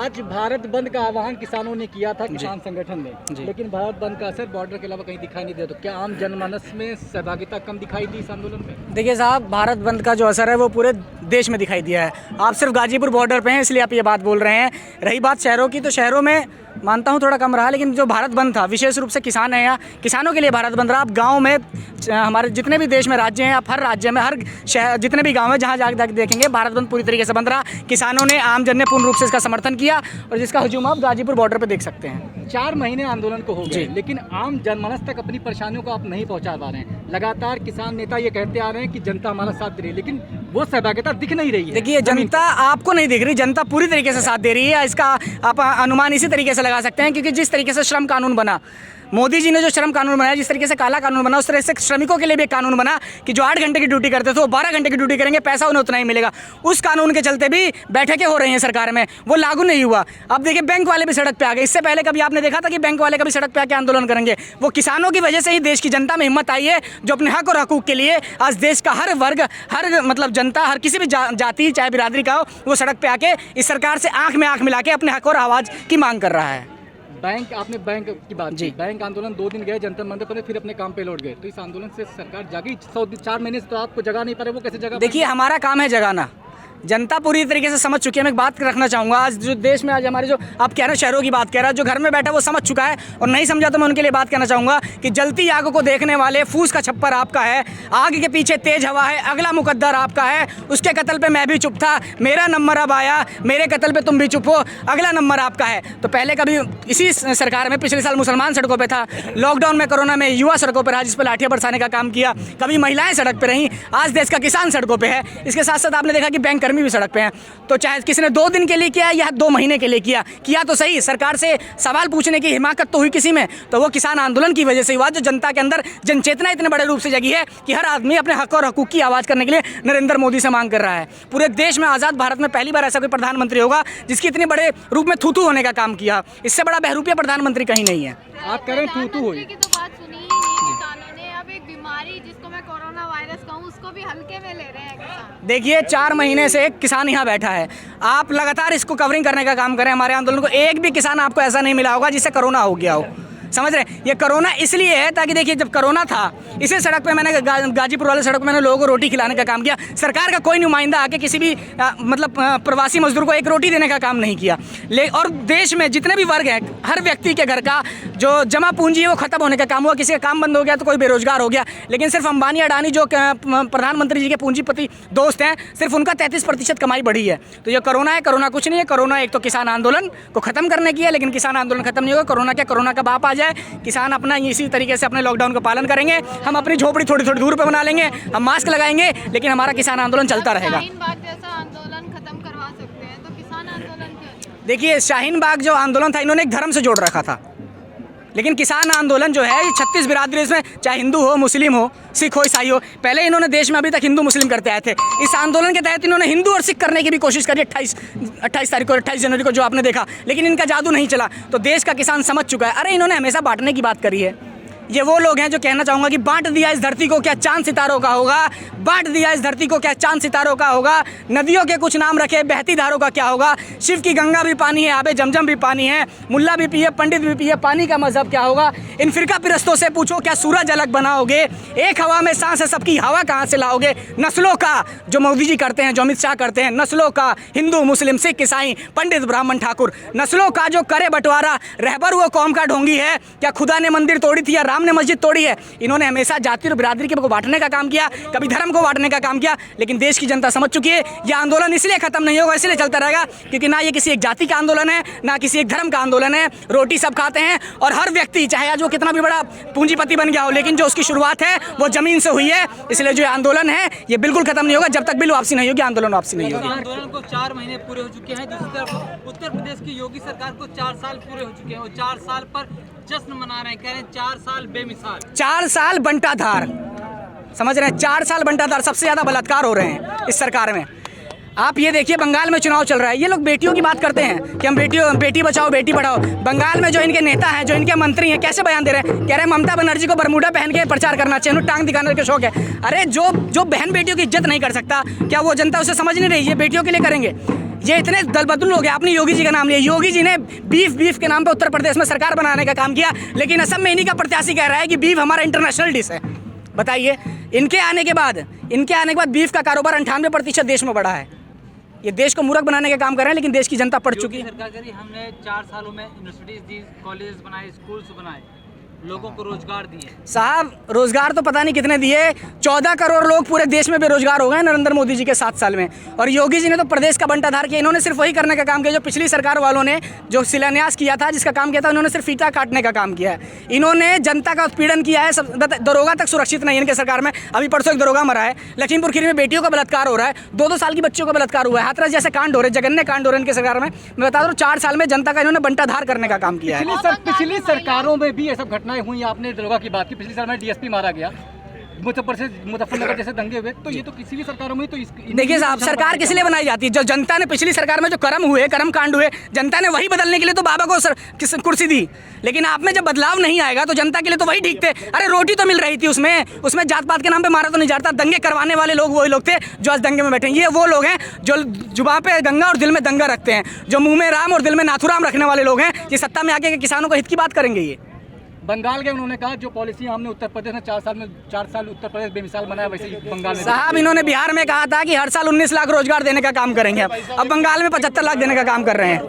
आज भारत बंद का आह्वान किसानों ने किया था, किसान संगठन ने, लेकिन भारत बंद का असर बॉर्डर के अलावा कहीं दिखाई नहीं दिया। तो क्या आम जनमानस में सहभागिता कम दिखाई दी इस आंदोलन में? देखिए साहब, भारत बंद का जो असर है वो पूरे देश में दिखाई दिया है। आप सिर्फ गाजीपुर बॉर्डर पे हैं इसलिए आप ये बात बोल रहे हैं। रही बात शहरों की, तो शहरों में मानता हूँ थोड़ा कम रहा, लेकिन जो भारत बंद था विशेष रूप से किसान हैं, यहाँ किसानों के लिए भारत बंद रहा। आप गाँव में हमारे जितने भी देश में राज्य हैं, आप हर राज्य में हर शहर जितने भी गाँव हैं जहाँ जाकर देखेंगे भारत बंद पूरी तरीके से बंद रहा। किसानों ने, आम जन ने पूर्ण रूप से इसका समर्थन किया और जिसका हजूम आप गाजीपुर बॉर्डर पर देख सकते हैं। 4 महीने आंदोलन को हो गए, लेकिन आम जनमानस तक अपनी परेशानियों को आप नहीं पहुंचा पा रहे हैं। लगातार किसान नेता ये कहते आ रहे हैं कि जनता हमारा साथ दे रही है, लेकिन वो सहभागिता दिख नहीं रही है। देखिए, जनता आपको नहीं दिख रही, जनता पूरी तरीके से साथ दे रही है। इसका आप अनुमान इसी तरीके से लगा सकते हैं, क्योंकि जिस तरीके से श्रम कानून बना, मोदी जी ने जो श्रम कानून बनाया, जिस तरीके से काला कानून बना, उस तरह से श्रमिकों के लिए भी एक कानून बना कि जो 8 घंटे की ड्यूटी करते थे वो 12 घंटे की ड्यूटी करेंगे, पैसा उन्हें उतना ही मिलेगा। उस कानून के चलते भी बैठकें हो रही हैं सरकार में, वो लागू नहीं हुआ। अब देखिए, बैंक वाले भी सड़क पे आ गए। इससे पहले कभी आपने देखा था कि बैंक वाले कभी सड़क पे आके आंदोलन करेंगे? वो किसानों की वजह से ही देश की जनता में हिम्मत आई है, जो अपने हक और हकूक़ के लिए आज देश का हर वर्ग, हर मतलब जनता, हर किसी भी जाति चाहे बिरादरी का हो, वो सड़क पे आके इस सरकार से आंख में आंख मिला के अपने हक और आवाज़ की मांग कर रहा है। बैंक, आपने बैंक की बात जी, बैंक आंदोलन 2 दिन गए जंतर मंदिर पर, फिर अपने काम पे लौट गए। तो इस आंदोलन से सरकार जागी? 4 महीने से तो आपको जगा नहीं पा रहे, वो कैसे जगा? देखिए, हमारा काम है जगाना। जनता पूरी तरीके से समझ चुकी है। मैं एक बात रखना चाहूँगा, आज जो देश में, आज हमारे जो आप कह रहे हैं शहरों की बात कह रहा है, जो घर में बैठा वो समझ चुका है, और नहीं समझा तो मैं उनके लिए बात कहना चाहूँगा कि जलती आग को देखने वाले फूस का छप्पर आपका है, आग के पीछे तेज हवा है, अगला मुकद्दर आपका है। उसके कत्ल पे मैं भी चुप था, मेरा नंबर अब आया, मेरे कत्ल पे तुम भी चुप हो, अगला नंबर आपका है। तो पहले कभी इसी सरकार में पिछले साल मुसलमान सड़कों पर था, लॉकडाउन में, कोरोना में युवा सड़कों पर रहा जिस पर लाठियाँ बरसाने का काम किया, कभी महिलाएं सड़क पर रहीं, आज देश का किसान सड़कों पर है। इसके साथ साथ आपने देखा कि बैंक कर्मी भी सड़क पर हैं। तो चाहे किसी ने 2 दिन के लिए किया या 2 महीने के लिए किया तो सही, सरकार से सवाल पूछने की हिमाकत तो हुई किसी में, तो वो किसान आंदोलन की वजह से हुआ, जो जनता के अंदर जनचेतना इतने बड़े रूप से जगी है कि हर आदमी अपने हक और हकूक़ की आवाज़ करने के लिए नरेंद्र मोदी से मांग कर रहा है। पूरे देश में, आज़ाद भारत में पहली बार ऐसा कोई प्रधानमंत्री होगा जिसकी इतने बड़े रूप में थूथू होने का काम किया। इससे बड़ा बहरूपिया प्रधानमंत्री कहीं नहीं है। आप कह रहे हैं थूथू हुई, जिसको मैं कोरोना वायरस कहूँ, उसको भी हल्के में ले रहे हैं किसान। देखिए, 4 महीने से एक किसान यहाँ बैठा है, आप लगातार इसको कवरिंग करने का काम करें हमारे आंदोलन को। एक भी किसान आपको ऐसा नहीं मिला होगा जिससे कोरोना हो गया हो, समझ रहे हैं? ये कोरोना इसलिए है ताकि, देखिए, जब कोरोना था इसी सड़क पे मैंने गाजीपुर वाले सड़क पे मैंने लोगों को रोटी खिलाने का काम किया। सरकार का कोई नुमाइंदा आके किसी भी मतलब प्रवासी मजदूर को एक रोटी देने का काम नहीं किया। और देश में जितने भी वर्ग हैं, हर व्यक्ति के घर का जो जमा पूंजी है वो खत्म होने का काम हुआ। किसी का काम बंद हो गया तो कोई बेरोजगार हो गया, लेकिन सिर्फ अंबानी अडानी जो प्रधानमंत्री जी के पूंजीपति दोस्त हैं, सिर्फ उनका 33% कमाई बढ़ी है। तो ये कोरोना है, कोरोना कुछ नहीं है। कोरोना एक तो किसान आंदोलन को खत्म करने की है, लेकिन किसान आंदोलन खत्म नहीं होगा। कोरोना क्या, कोरोना का बाप आ जाए, किसान अपना इसी तरीके से अपने लॉकडाउन का पालन करेंगे, हम अपनी झोपड़ी थोड़ी थोड़ी दूर पे बना लेंगे, हम मास्क लगाएंगे, लेकिन हमारा किसान आंदोलन चलता रहेगा। शाहीन बाग जैसा आंदोलन खत्म करवा सकते हैं, तो किसान आंदोलन क्यों? देखिए, शाहीन बाग जो आंदोलन था, इन्होंने एक धर्म से जोड़ रखा था, लेकिन किसान आंदोलन जो है 36 बिरादरी, इसमें चाहे हिंदू हो, मुस्लिम हो, सिख हो, ईसाई हो। पहले इन्होंने देश में अभी तक हिंदू मुस्लिम करते आए थे। इस आंदोलन के तहत इन्होंने हिंदू और सिख करने की भी कोशिश करी 28 तारीख को, 28 जनवरी को, जो आपने देखा, लेकिन इनका जादू नहीं चला। तो देश का किसान समझ चुका है। अरे, इन्होंने हमेशा बांटने की बात करी है। ये वो लोग हैं जो कहना चाहूँगा कि बांट दिया इस धरती को क्या चांद सितारों का होगा, बांट दिया इस धरती को क्या चांद सितारों का होगा, नदियों के कुछ नाम रखे, बहती धारों का क्या होगा, शिव की गंगा भी पानी है, आबे जमजम भी पानी है, मुल्ला भी पिए, पंडित भी पिए, पानी का मजहब क्या होगा। इन फिरका पिरस्तों से पूछो क्या सूरज अलग बनाओगे, एक हवा में सांस है सबकी, हवा कहाँ से लाओगे। नस्लों का जो मोदी जी करते हैं, जो अमित शाह करते हैं, नस्लों का, हिंदू मुस्लिम सिख ईसाई पंडित ब्राह्मण ठाकुर, नस्लों का जो करे बंटवारा, रहबर वो कौम का ढोंगी है। क्या खुदा ने मंदिर तोड़ी थी या राम ने मस्जिद तोड़ी है? इन्होंने हमेशा जाति और बिरादरी को बांटने का काम किया, कभी धर्म को बांटने का काम किया, लेकिन देश की जनता समझ चुकी है यह आंदोलन इसलिए खत्म नहीं होगा, इसलिए चलता रहेगा क्योंकि ना ये किसी एक जाति का आंदोलन है, ना किसी एक धर्म का आंदोलन है। रोटी सब खाते हैं और हर व्यक्ति, चाहे आज वो कितना भी बड़ा पूंजीपति बन गया हो, लेकिन जो उसकी शुरुआत है वो जमीन से हुई है। इसलिए जो आंदोलन है ये बिल्कुल खत्म नहीं होगा जब तक बिल वापसी नहीं होगी, आंदोलन वापसी नहीं होगी। आंदोलन को 4 महीने पूरे हो चुके हैं। दूसरी तरफ उत्तर प्रदेश की योगी सरकार को 4 साल पूरे हो चुके हैं और 4 साल पर जश्न मना रहे हैं, कह रहे हैं 4 साल बेमिसाल, 4 साल बंटाधार, समझ रहे हैं? 4 साल बंटाधार, सबसे ज्यादा बलात्कार हो रहे हैं इस सरकार में। आप ये देखिए, बंगाल में चुनाव चल रहा है, ये लोग बेटियों की बात करते हैं कि हम बेटी बचाओ बेटी पढ़ाओ। बंगाल में जो इनके नेता हैं, जो इनके मंत्री हैं, कैसे बयान दे रहे हैं? कह रहे हैं ममता बनर्जी को बरमूडा पहन के प्रचार करना चाहिए, उन्हें टांग दिखाने का शौक है। अरे जो बहन बेटियों की इज्जत नहीं कर सकता, क्या वो जनता उसे समझ नहीं रही? ये बेटियों के लिए करेंगे। ये इतने दलबदलू हो गए। आपने योगी जी का नाम लिया, योगी जी ने बीफ के नाम पे उत्तर प्रदेश में सरकार बनाने का काम किया, लेकिन असम में इन्हीं का प्रत्याशी कह रहा है कि बीफ हमारा इंटरनेशनल डिश है। बताइए, इनके आने के बाद बीफ का कारोबार 98% देश में बढ़ा है। ये देश को मूर्ख बनाने का काम कर रहे हैं, लेकिन देश की जनता पढ़ चुकी है। सरकार करी, हमने 4 सालों में यूनिवर्सिटीज दी, कॉलेज बनाए, स्कूल्स बनाए, लोगों को रोजगार दिए। साहब रोजगार तो पता नहीं कितने दिए, 14 करोड़ लोग पूरे देश में बेरोजगार हो गए नरेंद्र मोदी जी के 7 साल में। और योगी जी ने तो प्रदेश का बंटाधार किया। इन्होंने सिर्फ वही करने का काम किया जो पिछली सरकार वालों ने जो शिलान्यास किया था, जिसका काम किया था, उन्होंने सिर्फ फीता काटने का काम किया है। इन्होंने जनता का उत्पीड़न किया है। दरोगा तक सुरक्षित नहीं है इनके सरकार में। अभी परसों एक दरोगा मरा है, लखीमपुर खीरी में बेटियों का बलात्कार हो रहा है, 2-2 साल की बच्चों का बलात्कार हुआ है, हाथरस जैसे कांड हो रहे, जघन्य कांड हो रहे हैं इनके सरकार में। मैं बता दूं 4 साल में जनता का इन्होंने बंटाधार करने का काम किया है। पिछली सरकारों में भी ये सब घटनाएं हुई। आपने दरोगा की बात की, पिछली साल में डीएसपी मारा गया, मुजफ्फरनगर जैसे दंगे हुए, तो ये तो किसी भी सरकारों में तो देखिए साहब, सरकार किस लिए बनाई जाती है? जो जनता ने पिछली सरकार में जो कर्म कांड हुए, जनता ने वही बदलने के लिए तो बाबा को कुर्सी दी। लेकिन आप में जब बदलाव नहीं आएगा तो जनता के लिए तो वही ठीक थे। अरे रोटी तो मिल रही थी, उसमें जात पात के नाम पे मारा तो नहीं जाता। दंगे करवाने वाले लोग वही लोग थे जो आज दंगे में बैठे हैं। ये वो लोग हैं जो जुबान पे गंगा और दिल में दंगा रखते हैं, जो मुंह में राम और दिल में नाथुराम रखने वाले लोग हैं। ये सत्ता में आके किसानों को हित की बात करेंगे। ये बंगाल के उन्होंने कहा जो पॉलिसी हमने उत्तर प्रदेश में 4 साल उत्तर प्रदेश बेमिसाल बनाया, वैसे ही बंगाल में। साहब इन्होंने बिहार में कहा था कि हर साल 19 लाख रोजगार देने का काम करेंगे। अब बंगाल में 75 लाख देने का काम कर रहे हैं।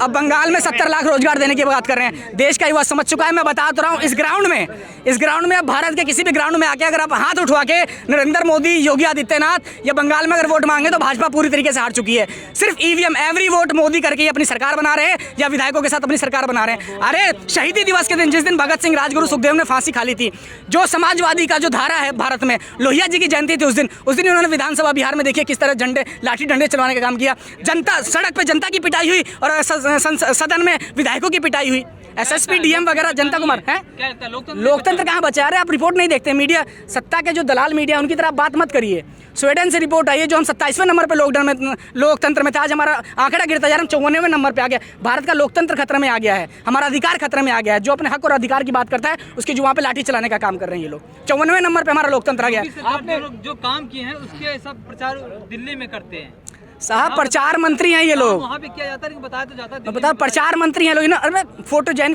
अब बंगाल में 70 लाख रोजगार देने की बात कर रहे हैं। देश का युवा समझ चुका है। मैं बता तो रहा हूँ, इस ग्राउंड में अब भारत के किसी भी ग्राउंड में आके अगर आप हाथ उठवा के नरेंद्र मोदी, योगी आदित्यनाथ या बंगाल में अगर वोट मांगे तो भाजपा पूरी तरीके से हार चुकी है। सिर्फ ईवीएम एवरी वोट मोदी करके अपनी सरकार बना रहे हैं या विधायकों के साथ अपनी सरकार बना रहे हैं। अरे शहीदी दिवस के दिन, जिस दिन भगत सिंह, राजगुरु, सुखदेव ने फांसी खा ली थी, जो समाजवादी का जो धारा है भारत में, लोहिया जी की जयंती थी उस दिन उन्होंने विधानसभा बिहार में देखिए किस तरह लाठी डंडे चलवाने का काम किया। जनता सड़क पे जनता की पिटाई हुई और सदन में विधायकों की पिटाई हुई। एसएसपी डीएम वगैरह जनता को मार है। लोकतंत्र कहाँ बचा? अरे आप रिपोर्ट नहीं देखते। मीडिया, सत्ता के जो दलाल मीडिया, उनकी तरफ बात मत करिए। स्वीडन से रिपोर्ट आई है जो हम 27वें नंबर पे लोकतंत्र में था, आज हमारा आंकड़ा गिरता जा रहा है, हम 54वें नंबर पे आ गया। भारत का लोकतंत्र खतरे में आ गया है, हमारा अधिकार खतरे में आ गया है। जो अपने हक और अधिकार की बात करता है उसकी जुबान पे लाठी चलाने का काम कर रहे हैं ये लोग। 54वें नंबर पे हमारा लोकतंत्र आ गया है। आपने जो काम किए हैं उसके सब प्रचार दिल्ली में करते हैं साहब। प्रचार मंत्री हैं ये लोग। वहाँ पे किया जाता है, बताया तो जाता है। बताओ, प्रचार मंत्री हैं लोग ना। अरे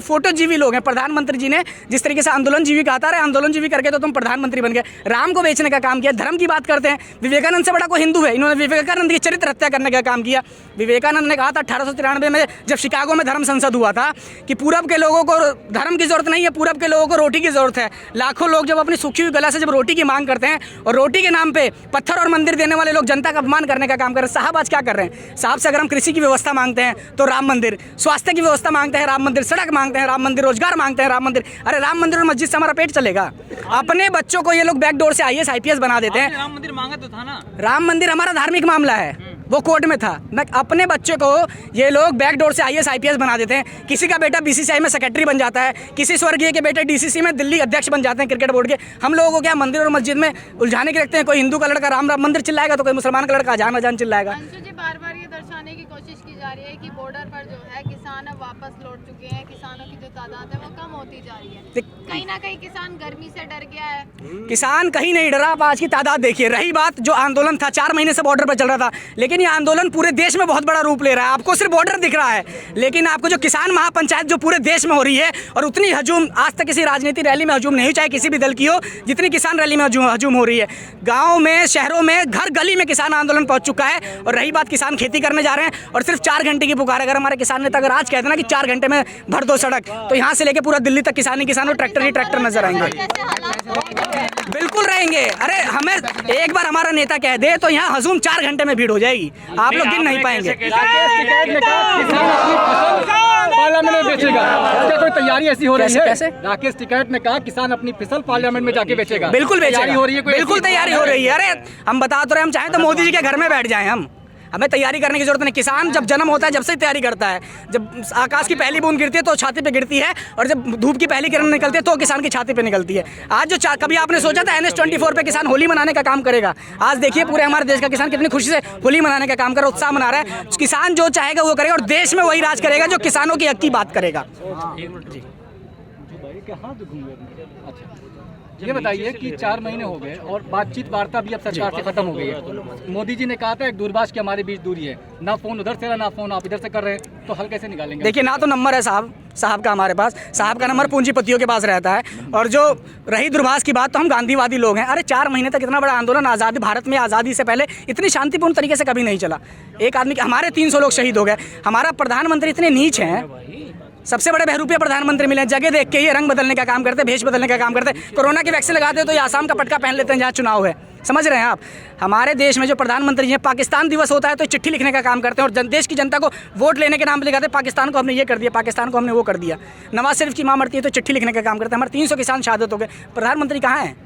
फोटोजीवी लोग हैं। प्रधानमंत्री जी ने जिस तरीके से आंदोलन जीवी कहा था, अरे आंदोलन जीवी करके तो तुम प्रधानमंत्री बन गए। राम को बेचने का काम किया। धर्म की बात करते हैं। विवेकानंद से बड़ा कोई हिंदू है? इन्होंने विवेकानंद की चरित्र हत्या करने का काम किया। विवेकानंद ने कहा था 1893 में जब शिकागो में धर्म संसद हुआ था कि पूरब के लोगों को धर्म की जरूरत नहीं है, पूरब के लोगों को रोटी की जरूरत है। लाखों लोग जब अपनी सूखी हुई गला से जब रोटी की मांग करते हैं और रोटी के नाम पे पत्थर और मंदिर देने वाले लोग जनता का अपमान करने का काम कर रहे हैं। साहब आज क्या कर रहे हैं? साहब से अगर हम कृषि की व्यवस्था मांगते हैं तो राम मंदिर, स्वास्थ्य की व्यवस्था मांगते हैं राम मंदिर, सड़क मांगते हैं राम मंदिर, रोजगार मांगते हैं राम मंदिर। अरे राम मंदिर और मस्जिद से हमारा पेट चलेगा? अपने बच्चों को ये लोग बैकडोर से IAS IPS बना देते हैं। राम मंदिर मांगा तो था ना। राम मंदिर हमारा धार्मिक मामला है, वो कोर्ट में था। मैं अपने बच्चे को ये लोग बैकडोर से IAS IPS बना देते हैं। किसी का बेटा BCCI में सेक्रेटरी बन जाता है, किसी स्वर्गीय के बेटे DCC में दिल्ली अध्यक्ष बन जाते हैं क्रिकेट बोर्ड के। हम लोगों को क्या मंदिर और मस्जिद में उलझाने के रखते हैं? कोई हिंदू का लड़का राम राम मंदिर चिल्लाएगा तो कोई मुसलमान का लड़का अजान अजान चिल्लाएगा। अंशु जी, बार-बार ये दर्शाने की कोशिश की जा रही है कि बॉर्डर पर जो है किसान अब वापस लौट चुके हैं, किसानों की जो तादाद है वो कम होती जा रही है। कहीं ना कहीं किसान गर्मी से डर गया है। किसान कहीं नहीं डरा। आप आज की तादाद देखिए। रही बात जो आंदोलन था, 4 महीने से बॉर्डर पर चल रहा था, लेकिन ये आंदोलन पूरे देश में बहुत बड़ा रूप ले रहा है। आपको सिर्फ बॉर्डर दिख रहा है, लेकिन आपको जो किसान महापंचायत जो पूरे देश में हो रही है, और उतनी हजूम आज तक किसी राजनीति रैली में हजूम नहीं हुई, चाहे किसी भी दल की हो, जितनी किसान रैली में हजूम हो रही है। गाँव में, शहरों में, घर गली में किसान आंदोलन पहुंच चुका है। और रही बात किसान खेती करने जा रहे हैं और सिर्फ 4 घंटे की पुकार। अगर हमारे किसान नेता अगर आज कहते ना कि 4 घंटे में भर दो सड़क, तो यहाँ से लेके पूरा दिल्ली तक किसान ही ट्रैक्टर ही ट्रैक्टर नजर आएंगे। बिल्कुल रहेंगे। अरे हमें एक बार हमारा नेता कह दे तो यहाँ हजूम 4 घंटे में भीड़ हो जाएगी, आप लोग गिन नहीं पाएंगे। पार्लियामेंट में बेचेगा, क्या कोई तैयारी ऐसी हो रही है? कैसे? राकेश टिकैत ने कहा किसान अपनी फसल पार्लियामेंट में जाके बेचेगा। बिल्कुल बेचेगा, हो रही है, बिल्कुल तैयारी हो रही है। अरे हम बता तो रहे, हम चाहें तो मोदी जी के घर में बैठ जाएं, हमें तैयारी करने की जरूरत नहीं। किसान जब जन्म होता है जब से ही तैयारी करता है। जब आकाश की पहली बूंद गिरती है तो छाती पे गिरती है, और जब धूप की पहली किरण निकलती है तो किसान की छाती पे निकलती है। आज जो कभी आपने सोचा था NH-24 पे किसान होली मनाने का काम करेगा? आज देखिए पूरे हमारे देश का किसान कितनी खुशी से होली मनाने का काम कर रहा है, उत्साह मना रहा है। किसान जो चाहेगा वो करेगा, और देश में वही राज करेगा जो किसानों की हक की बात करेगा। ये बताइए कि 4 महीने हो गए और बातचीत वार्ता भी अब सरकार से खत्म हो गई है। मोदी जी ने कहा था एक दूरभाष के हमारे बीच दूरी है, ना फोन उधर से रहा ना फोन आप इधर से कर रहे हैं, तो हल कैसे निकालेंगे? देखिए, ना तो नंबर है साहब का हमारे पास, साहब का नंबर पूंजीपतियों के पास रहता है। और जो रही दूरभाष की बात, तो हम गांधीवादी लोग हैं। अरे 4 महीने तक इतना बड़ा आंदोलन आज़ादी, भारत में आज़ादी से पहले इतनी शांतिपूर्ण तरीके से कभी नहीं चला। एक आदमी, हमारे 300 लोग शहीद हो गए। हमारा प्रधानमंत्री इतने नीच हैं, सबसे बड़े बहरूपिया प्रधानमंत्री मिले, जगह देख के ये रंग बदलने का काम करते, भेष बदलने का काम करते। कोरोना की वैक्सीन लगाते हैं तो ये आसाम का पटका पहन लेते हैं जहाँ चुनाव है। समझ रहे हैं आप? हमारे देश में जो प्रधानमंत्री हैं, पाकिस्तान दिवस होता है तो चिट्ठी लिखने का काम करते हैं और देश की जनता को वोट लेने के नाम पर लिखाते हैं पाकिस्तान को हमने ये कर दिया, पाकिस्तान को हमने वो कर दिया। नवाज शरीफ की माँ मरती है तो चिट्ठी लिखने का काम करते हैं। हमारे 300 किसान शहादत हो गए। प्रधानमंत्री कहाँ हैं?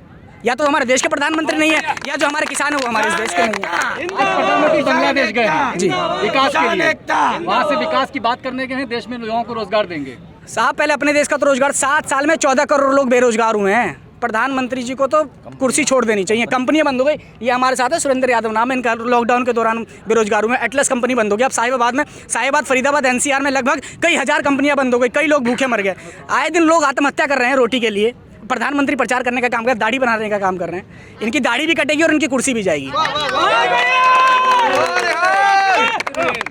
या तो हमारे देश के प्रधानमंत्री नहीं है, या जो हमारे किसान है वो हमारे इस देश के नहीं है। प्रधानमंत्री बांग्लादेश गए हैं जी, विकास के लिए, वहाँ से विकास की बात करने के हैं, देश में लोगों को रोजगार देंगे। साहब पहले अपने देश का तो रोजगार, 7 साल में 14 करोड़ लोग बेरोजगार हुए हैं। प्रधानमंत्री जी को तो कुर्सी छोड़ देनी चाहिए। कंपनियां बंद हो गई, ये हमारे साथ है, सुरेंद्र यादव नाम है इनका, लॉकडाउन के दौरान बेरोजगार हुए। एटलस कंपनी बंद हो गई। अब साहिबाबाद फरीदाबाद NCR में लगभग कई हज़ार कंपनियां बंद हो गई, कई लोग भूखे मर गए। आए दिन लोग आत्महत्या कर रहे हैं रोटी के लिए। प्रधानमंत्री प्रचार करने का काम कर, दाढ़ी बनाने का काम कर रहे हैं। इनकी दाढ़ी भी कटेगी और इनकी कुर्सी भी जाएगी।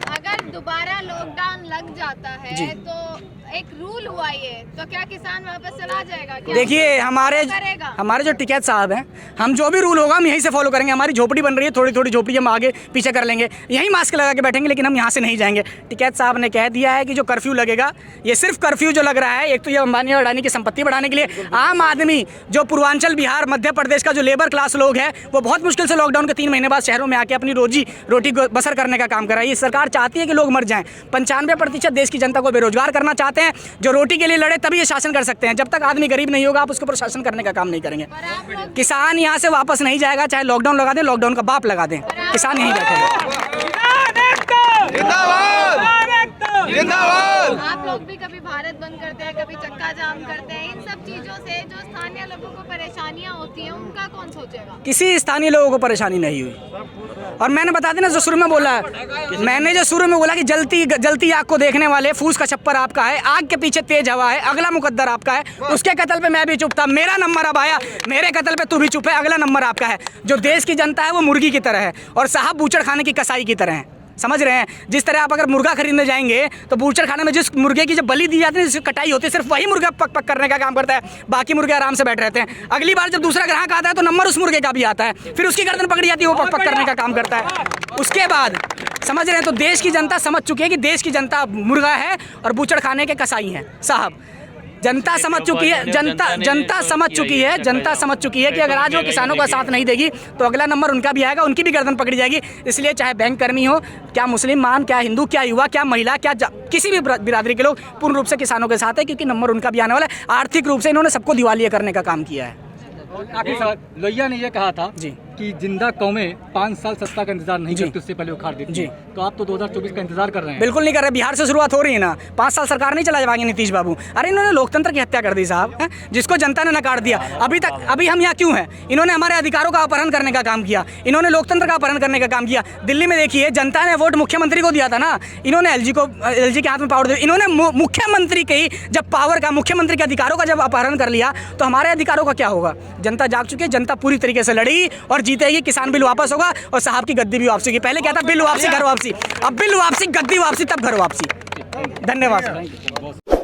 अगर दोबारा लॉकडाउन लग जाता है तो एक रूल हुआ ये, तो क्या किसान वापस चला जाएगा? क्या देखिए, हमारे जो टिकैत साहब हैं, हम जो भी रूल होगा हम यहीं से फॉलो करेंगे। हमारी झोपड़ी बन रही है, थोड़ी थोड़ी झोपड़ी हम आगे पीछे कर लेंगे, यहीं मास्क लगा के बैठेंगे, लेकिन हम यहाँ से नहीं जाएंगे। टिकैत साहब ने कह दिया है कि जो कर्फ्यू लगेगा, ये सिर्फ कर्फ्यू जो लग रहा है, एक तो ये अंबानी और अडानी की संपत्ति बढ़ाने के लिए, आम आदमी जो पूर्वांचल बिहार मध्य प्रदेश का जो लेबर क्लास लोग है, वो बहुत मुश्किल से लॉकडाउन के 3 महीने बाद शहरों में आके अपनी रोजी रोटी बसर करने का काम कर रहा है। ये सरकार चाहती है कि लोग मर जाएं। 95% देश की जनता को बेरोजगार करना चाहते हैं। जो रोटी के लिए लड़े तभी ये शासन कर सकते हैं। जब तक आदमी गरीब नहीं होगा, आप उसके ऊपर शासन करने का काम नहीं करेंगे। किसान यहाँ से वापस नहीं जाएगा, चाहे लॉकडाउन लगा दें, लॉकडाउन का बाप लगा दें, किसान यहीं बैठेगा। आप लोग भी कभी भारत बंद करते हैं, कभी चक्का जाम करते हैं। इन सब चीजों से जो स्थानीय लोगों को परेशानियां होती हैं, उनका कौन सोचेगा? किसी स्थानीय लोगों को परेशानी नहीं हुई। और मैंने बता देना, जो शुरू में बोला है, मैंने जो शुरू में बोला कि जलती आग को देखने वाले, फूस का छप्पर आपका है, आग के पीछे तेज हवा है, अगला मुकद्दर आपका है। उसके कत्ल पे मैं भी चुप था, मेरा नंबर अब आया, मेरे कत्ल पे तू भी चुप है, अगला नंबर आपका है। जो देश की जनता है वो मुर्गी की तरह है और साहब बूचड़ खाने की कसाई की तरह है। समझ रहे हैं? जिस तरह आप अगर मुर्गा खरीदने जाएंगे तो बूचड़ खाने में जिस मुर्गे की जब बलि दी जाती है, जिसकी कटाई होती है, सिर्फ वही मुर्गा पक करने का काम करता है, बाकी मुर्गे आराम से बैठ रहते हैं। अगली बार जब दूसरा ग्राहक आता है तो नंबर उस मुर्गे का भी आता है, फिर उसकी गर्दन पकड़ी जाती है, वो पक करने का काम करता है। उसके बाद समझ रहे हैं? तो देश की जनता समझ चुकी है कि देश की जनता मुर्गा है और बूचड़ खाने के कसाई हैं। साहब जनता समझ चुकी है, जनता समझ चुकी है कि अगर आज वो किसानों का साथ नहीं देगी तो अगला नंबर उनका भी आएगा, उनकी भी गर्दन पकड़ी जाएगी। इसलिए चाहे बैंक कर्मी हो, क्या मुस्लिम मान, क्या हिंदू, क्या युवा, क्या महिला, क्या किसी भी बिरादरी के लोग पूर्ण रूप से किसानों के साथ है, क्योंकि नंबर उनका भी आने वाला है। आर्थिक रूप से इन्होंने सबको दिवालिया करने का काम किया है। आखिर सवाल, लोहिया ने यह कहा था जी कि जिंदा कौमें 5 साल सत्ता का इंतजार नहीं करती, उससे पहले उखाड़ देती। जी। तो आप तो 2024 का इंतजार कर रहे हैं। बिल्कुल नहीं कर रहे। बिहार से शुरुआत हो रही है ना, 5 साल सरकार नहीं चला पाएंगे नीतीश बाबू। अरे इन्होंने लोकतंत्र की हत्या कर दी साहब, जिसको जनता ने नकार दिया। अभी हम यहाँ क्यों हैं? इन्होंने हमारे अधिकारों का अपहरण करने का काम किया, इन्होंने लोकतंत्र का अपहरण करने का काम किया। दिल्ली में देखिए, जनता ने वोट मुख्यमंत्री को दिया था ना, इन्होंने LG के हाथ में पावर दिया। इन्होंने मुख्यमंत्री की जब पावर का, मुख्यमंत्री के अधिकारों का जब अपहरण कर लिया, तो हमारे अधिकारों का क्या होगा? जनता जाग चुकी है, जनता पूरी तरीके से लड़ी और जीतेगी। किसान बिल वापस होगा और साहब की गद्दी भी वापसी की। पहले क्या था? बिल वापसी, घर वापसी। अब बिल वापसी, गद्दी वापसी, तब घर वापसी। धन्यवाद।